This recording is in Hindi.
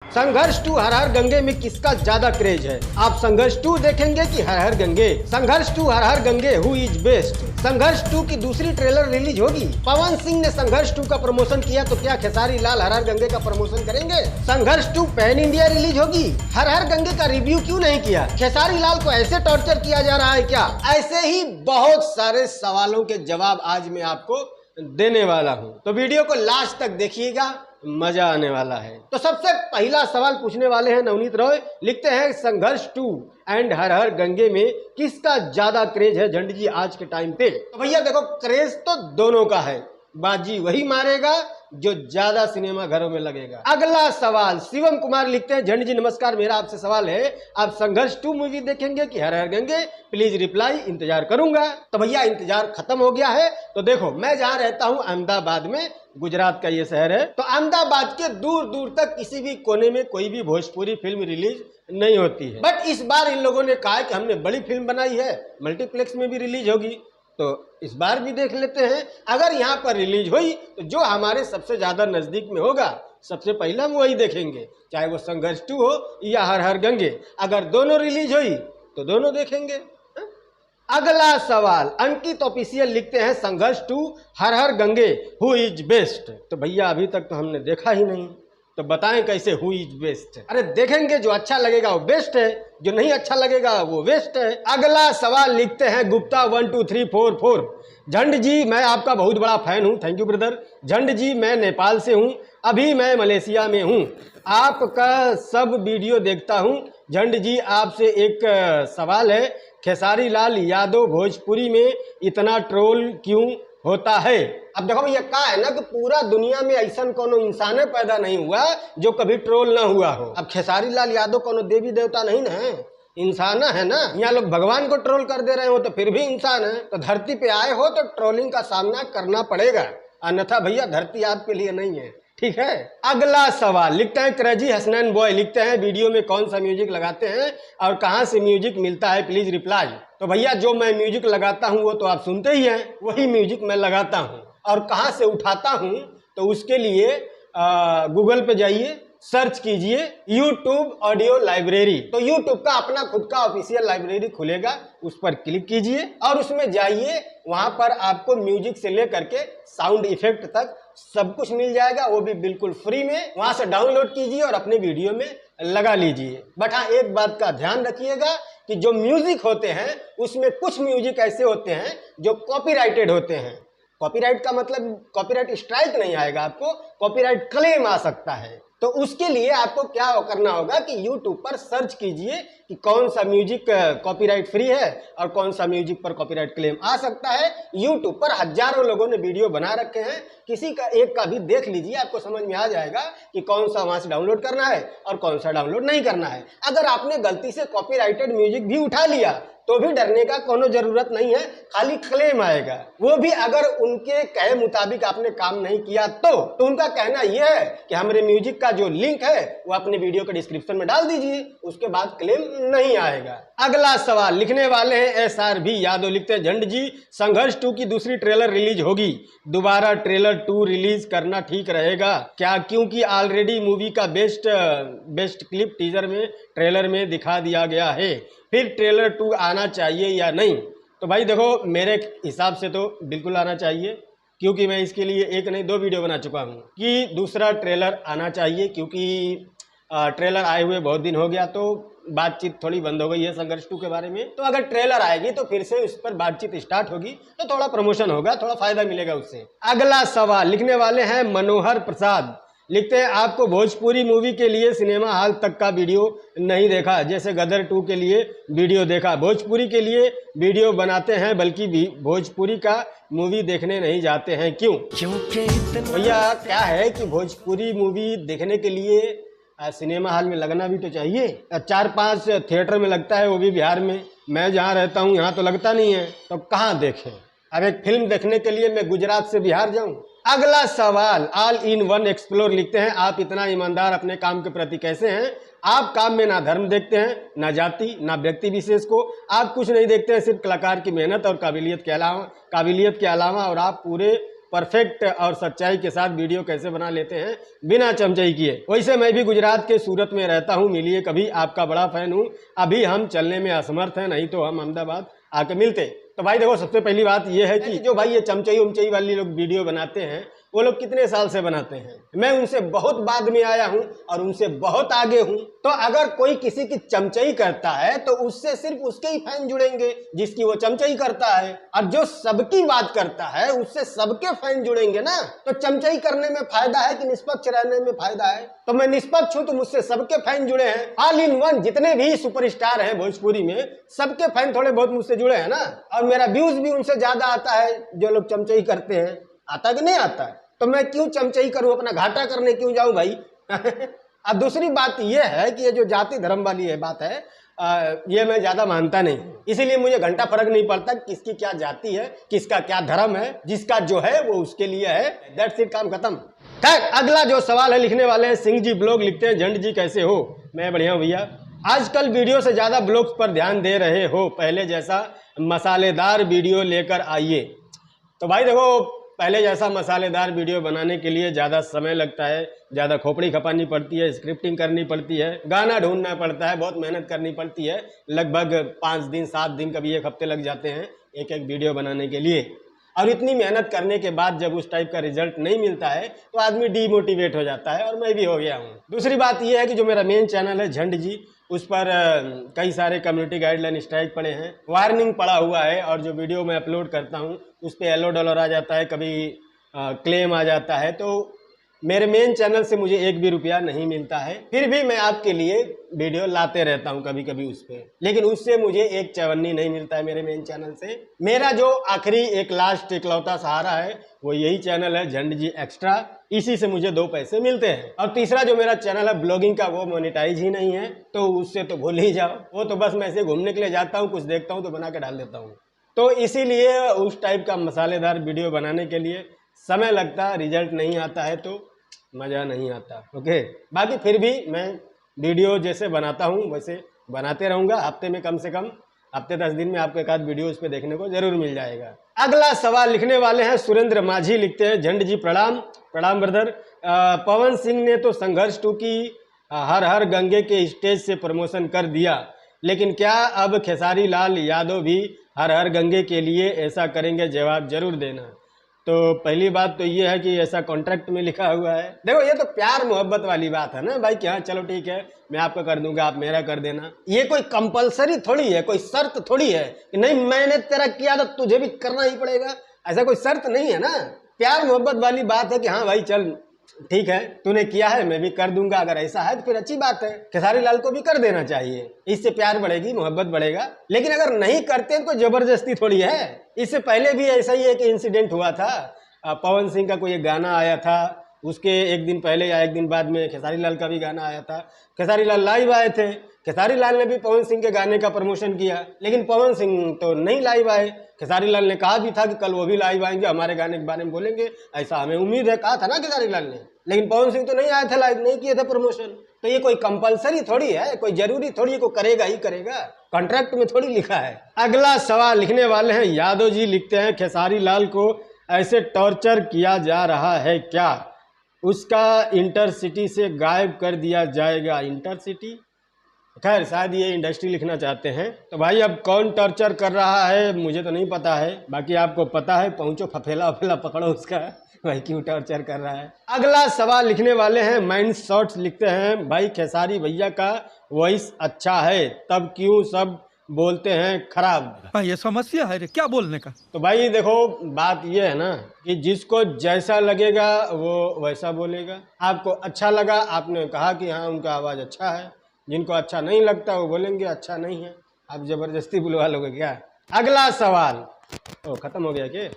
संघर्ष 2 हर हर गंगे में किसका ज्यादा क्रेज है? आप संघर्ष 2 देखेंगे कि हर हर गंगे? संघर्ष 2 हर हर गंगे हु इज बेस्ट? संघर्ष 2 की दूसरी ट्रेलर रिलीज होगी। पवन सिंह ने संघर्ष 2 का प्रमोशन किया तो क्या खेसारी लाल हर हर गंगे का प्रमोशन करेंगे? संघर्ष 2 पैन इंडिया रिलीज होगी, हर हर गंगे का रिव्यू क्यों नहीं किया? खेसारी लाल को ऐसे टॉर्चर किया जा रहा है क्या? ऐसे ही बहुत सारे सवालों के जवाब आज मैं आपको देने वाला हूं, तो वीडियो को लास्ट तक देखिएगा, मजा आने वाला है। तो सबसे पहला सवाल पूछने वाले हैं नवनीत रॉय, लिखते हैं संघर्ष 2 एंड हर हर गंगे में किसका ज्यादा क्रेज है झंड जी आज के टाइम पे? तो भैया देखो, क्रेज तो दोनों का है, बाजी वही मारेगा जो ज्यादा सिनेमा घरों में लगेगा। अगला सवाल शिवम कुमार लिखते हैं, झंड जी नमस्कार, मेरा आपसे सवाल है, आप संघर्ष 2 मूवी देखेंगे कि हर हर गंगे? प्लीज रिप्लाई, इंतजार करूंगा। तो भैया इंतजार खत्म हो गया है। तो देखो, मैं जहां रहता हूं अहमदाबाद में, गुजरात का ये शहर है, तो अहमदाबाद के दूर दूर तक किसी भी कोने में कोई भी भोजपुरी फिल्म रिलीज नहीं होती है। बट इस बार इन लोगों ने कहा कि हमने बड़ी फिल्म बनाई है, मल्टीप्लेक्स में भी रिलीज होगी, तो इस बार भी देख लेते हैं। अगर यहाँ पर रिलीज हुई तो जो हमारे सबसे ज्यादा नजदीक में होगा सबसे पहले हम वही देखेंगे, चाहे वो संघर्ष 2 हो या हर हर गंगे। अगर दोनों रिलीज हुई तो दोनों देखेंगे। अगला सवाल अंकित ऑफिशियल लिखते हैं, संघर्ष 2 हर हर गंगे हु इज बेस्ट? तो भैया अभी तक तो हमने देखा ही नहीं, तो बताएं कैसे हु इज बेस्ट? अरे देखेंगे, जो अच्छा लगेगा वो बेस्ट है, जो नहीं अच्छा लगेगा वो वेस्ट है। अगला सवाल लिखते हैं गुप्ता 12344, झंड जी मैं आपका बहुत बड़ा फैन हूं, थैंक यू ब्रदर। झंड जी मैं नेपाल से हूं, अभी मैं मलेशिया में हूं, आपका सब वीडियो देखता हूं। झंड जी आपसे एक सवाल है, खेसारी लाल यादव भोजपुरी में इतना ट्रोल क्यों होता है? अब देखो भैया, क्या है ना कि पूरा दुनिया में ऐसा कोनो इंसान पैदा नहीं हुआ जो कभी ट्रोल ना हुआ हो। अब खेसारी लाल यादव कोनो देवी देवता नहीं ना है, इंसान है ना। यहाँ लोग भगवान को ट्रोल कर दे रहे हो तो फिर भी इंसान है, तो धरती पे आए हो तो ट्रोलिंग का सामना करना पड़ेगा, अन्यथा भैया धरती आपके लिए नहीं है, ठीक है। अगला सवाल लिखते हैं क्रेजी हसनैन बॉय, लिखते हैं वीडियो में कौन सा म्यूजिक लगाते हैं और कहां से म्यूजिक मिलता है, प्लीज रिप्लाई। तो भैया जो मैं म्यूजिक लगाता हूं वो तो आप सुनते ही हैं, वही म्यूजिक मैं लगाता हूं। और कहां से उठाता हूं तो उसके लिए गूगल पे जाइए, सर्च कीजिए YouTube ऑडियो लाइब्रेरी, तो YouTube का अपना खुद का ऑफिशियल लाइब्रेरी खुलेगा, उस पर क्लिक कीजिए और उसमें जाइए, वहां पर आपको म्यूजिक से लेकर के साउंड इफेक्ट तक सब कुछ मिल जाएगा, वो भी बिल्कुल फ्री में। वहां से डाउनलोड कीजिए और अपने वीडियो में लगा लीजिए। बट हाँ, एक बात का ध्यान रखिएगा कि जो म्यूजिक होते हैं उसमें कुछ म्यूजिक ऐसे होते हैं जो कॉपीराइटेड होते हैं। कॉपीराइट का मतलब कॉपीराइट स्ट्राइक नहीं आएगा, आपको कॉपीराइट क्लेम आ सकता है। तो उसके लिए आपको क्या करना होगा कि YouTube पर सर्च कीजिए कि कौन सा म्यूजिक कॉपीराइट फ्री है और कौन सा म्यूजिक पर कॉपीराइट क्लेम आ सकता है। YouTube पर हजारों लोगों ने वीडियो बना रखे हैं, किसी का एक का भी देख लीजिए, आपको समझ में आ जाएगा कि कौन सा वहां से डाउनलोड करना है और कौन सा डाउनलोड नहीं करना है। अगर आपने गलती से कॉपीराइटेड म्यूजिक भी उठा लिया तो भी डरने का कोनो जरूरत नहीं है, खाली क्लेम आएगा, वो भी अगर उनके कहे मुताबिक आपने काम नहीं किया तो उनका कहना यह है कि हमारे म्यूजिक का जो लिंक है वो अपने वीडियो के डिस्क्रिप्शन में डाल दीजिए, उसके बाद क्लेम नहीं आएगा। अगला सवाल लिखने वाले हैं SRB यादव, लिखते हैं झंड जी संघर्ष 2 की दूसरी ट्रेलर रिलीज होगी, दोबारा ट्रेलर 2 रिलीज करना ठीक रहेगा क्या? क्योंकि ऑलरेडी मूवी का बेस्ट क्लिप टीजर में ट्रेलर में दिखा दिया गया है, फिर ट्रेलर 2 आना चाहिए या नहीं? तो भाई देखो, मेरे हिसाब से तो बिल्कुल आना चाहिए, क्योंकि मैं इसके लिए एक नहीं 2 वीडियो बना चुका हूँ कि दूसरा ट्रेलर आना चाहिए, क्योंकि ट्रेलर आए हुए बहुत दिन हो गया, तो बातचीत थोड़ी बंद हो गई है संघर्ष 2 के बारे में। तो अगर ट्रेलर आएगी तो फिर से उस पर बातचीत स्टार्ट होगी, तो थोड़ा प्रमोशन होगा, थोड़ा फायदा मिलेगा उससे। अगला सवाल लिखने वाले हैं मनोहर प्रसाद, लिखते हैं आपको भोजपुरी मूवी के लिए सिनेमा हॉल तक का वीडियो नहीं देखा, जैसे गदर 2 के लिए वीडियो देखा, भोजपुरी के लिए वीडियो बनाते हैं बल्कि भोजपुरी का मूवी देखने नहीं जाते हैं, क्यों? भैया क्या है कि भोजपुरी मूवी देखने के लिए सिनेमा हॉल में लगना भी तो चाहिए, 4-5 थिएटर में लगता है, वो भी बिहार में, मैं जहाँ रहता हूँ यहाँ तो लगता नहीं है, तो कहाँ देखें? अब एक फिल्म देखने के लिए मैं गुजरात से बिहार जाऊं? अगला सवाल ऑल इन वन एक्सप्लोर, लिखते हैं आप इतना ईमानदार अपने काम के प्रति कैसे हैं? आप काम में ना धर्म देखते हैं, ना जाति, ना व्यक्ति विशेष को, आप कुछ नहीं देखते हैं, सिर्फ कलाकार की मेहनत और काबिलियत के अलावा, और आप पूरे परफेक्ट और सच्चाई के साथ वीडियो कैसे बना लेते हैं बिना चमचई किए। वैसे मैं भी गुजरात के सूरत में रहता हूँ, मिलिए कभी, आपका बड़ा फैन हूँ। अभी हम चलने में असमर्थ हैं, नहीं तो हम अहमदाबाद आके मिलते। तो भाई देखो, सबसे पहली बात यह है कि जो भाई ये चमचई उमचई वाली लोग वीडियो बनाते हैं, वो लोग कितने साल से बनाते हैं? मैं उनसे बहुत बाद में आया हूं और उनसे बहुत आगे हूं। तो अगर कोई किसी की चमचई करता है तो उससे सिर्फ उसके ही फैन जुड़ेंगे जिसकी वो चमचई करता है, और जो सबकी बात करता है उससे सबके फैन जुड़ेंगे ना। तो चमचई करने में फायदा है कि निष्पक्ष रहने में फायदा है? तो मैं निष्पक्ष हूं तो मुझसे सबके फैन जुड़े हैं। ऑल इन वन जितने भी सुपरस्टार हैं भोजपुरी में, सबके फैन थोड़े बहुत मुझसे जुड़े हैं ना। और मेरा व्यूज भी उनसे ज्यादा आता है जो लोग चमचई करते हैं। आता कि नहीं आता है? तो मैं क्यों चमचई करूं, अपना घाटा करने क्यों जाऊं भाई? अब दूसरी बात यह है कि ये जो जाति धर्म वाली है बात है, ये मैं ज्यादा मानता नहीं, इसीलिए मुझे घंटा फर्क नहीं पड़ता किसकी क्या जाति है, किसका क्या धर्म है। जिसका जो है वो उसके लिए है, दैट्स इट, काम खत्म। खैर, अगला जो सवाल है लिखने वाले हैं सिंह जी ब्लॉग, लिखते हैं, झंड जी कैसे हो? मैं बढ़िया हूं भैया। आजकल वीडियो से ज्यादा ब्लॉग्स पर ध्यान दे रहे हो, पहले जैसा मसालेदार वीडियो लेकर आइए। तो भाई देखो, पहले जैसा मसालेदार वीडियो बनाने के लिए ज़्यादा समय लगता है, ज़्यादा खोपड़ी खपानी पड़ती है, स्क्रिप्टिंग करनी पड़ती है, गाना ढूंढना पड़ता है, बहुत मेहनत करनी पड़ती है। लगभग 5 दिन 7 दिन कभी 1 हफ्ते लग जाते हैं एक वीडियो बनाने के लिए। और इतनी मेहनत करने के बाद जब उस टाइप का रिजल्ट नहीं मिलता है तो आदमी डीमोटिवेट हो जाता है, और मैं भी हो गया हूँ। दूसरी बात यह है कि जो मेरा मेन चैनल है झंड जी, उस पर कई सारे कम्युनिटी गाइडलाइन स्ट्राइक पड़े हैं, वार्निंग पड़ा हुआ है, और जो वीडियो मैं अपलोड करता हूं उस पर येलो डॉलर आ जाता है, कभी क्लेम आ जाता है। तो मेरे मेन चैनल से मुझे 1 भी रुपया नहीं मिलता है, फिर भी मैं आपके लिए वीडियो लाते रहता हूं कभी कभी उस पर, लेकिन उससे मुझे 1 चवन्नी नहीं मिलता है मेरे मेन चैनल से। मेरा जो आखिरी एक लास्ट इकलौता सहारा है वो यही चैनल है झंड जी एक्स्ट्रा, इसी से मुझे 2 पैसे मिलते हैं। और तीसरा जो मेरा चैनल है ब्लॉगिंग का, वो मोनेटाइज ही नहीं है, तो उससे तो भूल ही जाओ। वो तो बस मैं ऐसे घूमने के लिए जाता हूँ, कुछ देखता हूँ तो बना के डाल देता हूँ। तो इसीलिए उस टाइप का मसालेदार वीडियो बनाने के लिए समय लगता है, रिजल्ट नहीं आता है तो मज़ा नहीं आता। ओके, बाकी फिर भी मैं वीडियो जैसे बनाता हूँ वैसे बनाते रहूँगा। हफ्ते में कम से कम हफ्ते 10 दिन में आपको एक आध वीडियो उस पर देखने को जरूर मिल जाएगा। अगला सवाल लिखने वाले हैं सुरेंद्र माझी, लिखते हैं, झंड जी प्रणाम। प्रणाम ब्रदर। पवन सिंह ने तो संघर्ष 2 की हर हर गंगे के स्टेज से प्रमोशन कर दिया, लेकिन क्या अब खेसारी लाल यादव भी हर हर गंगे के लिए ऐसा करेंगे? जवाब जरूर देना। तो पहली बात तो ये है कि ऐसा कॉन्ट्रैक्ट में लिखा हुआ है। देखो, ये तो प्यार मोहब्बत वाली बात है ना भाई, कि हाँ चलो ठीक है, मैं आपका कर दूंगा, आप मेरा कर देना। ये कोई कंपलसरी थोड़ी है, कोई शर्त थोड़ी है कि नहीं मैंने तेरा किया तो तुझे भी करना ही पड़ेगा, ऐसा कोई शर्त नहीं है ना। प्यार मोहब्बत वाली बात है कि हाँ भाई चल ठीक है, तूने किया है मैं भी कर दूंगा। अगर ऐसा है तो फिर अच्छी बात है, खेसारी लाल को भी कर देना चाहिए, इससे प्यार बढ़ेगी, मोहब्बत बढ़ेगा। लेकिन अगर नहीं करते तो जबरदस्ती थोड़ी है। इससे पहले भी ऐसा ही एक इंसिडेंट हुआ था, पवन सिंह का कोई एक गाना आया था, उसके 1 दिन पहले या 1 दिन बाद में खेसारी लाल का भी गाना आया था। खेसारी लाल लाइव आए थे, खेसारी लाल ने भी पवन सिंह के गाने का प्रमोशन किया, लेकिन पवन सिंह तो नहीं लाइव आए। खेसारी लाल ने कहा भी था कि कल वो भी लाइव आएंगे, हमारे गाने के बारे में बोलेंगे, ऐसा हमें उम्मीद है, कहा था ना खेसारी लाल ने। लेकिन पवन सिंह तो नहीं आए थे लाइव, नहीं किए थे प्रमोशन। तो ये कोई कंपलसरी थोड़ी है, कोई जरूरी थोड़ी है, कोई करेगा ही करेगा, कॉन्ट्रैक्ट में थोड़ी लिखा है। अगला सवाल लिखने वाले हैं यादव जी, लिखते हैं, खेसारी लाल को ऐसे टॉर्चर किया जा रहा है क्या उसका इंटरसिटी से गायब कर दिया जाएगा? इंटरसिटी, खैर शायद ये इंडस्ट्री लिखना चाहते हैं। तो भाई अब कौन टॉर्चर कर रहा है मुझे तो नहीं पता है, बाकी आपको पता है, पहुंचो फफेला वफेला पकड़ो उसका, भाई क्यों टॉर्चर कर रहा है। अगला सवाल लिखने वाले हैं माइंड शॉट्स, लिखते हैं, भाई खेसारी भैया का वॉइस अच्छा है तब क्यों सब बोलते हैं खराब? ये समस्या है रे, क्या बोलने का। तो भाई देखो, बात ये है ना कि जिसको जैसा लगेगा वो वैसा बोलेगा। आपको अच्छा लगा, आपने कहा कि हाँ उनका आवाज़ अच्छा है, जिनको अच्छा नहीं लगता वो बोलेंगे अच्छा नहीं है। आप जबरदस्ती बुलवा लोगे क्या? अगला सवाल, ओ खत्म हो गया क्या?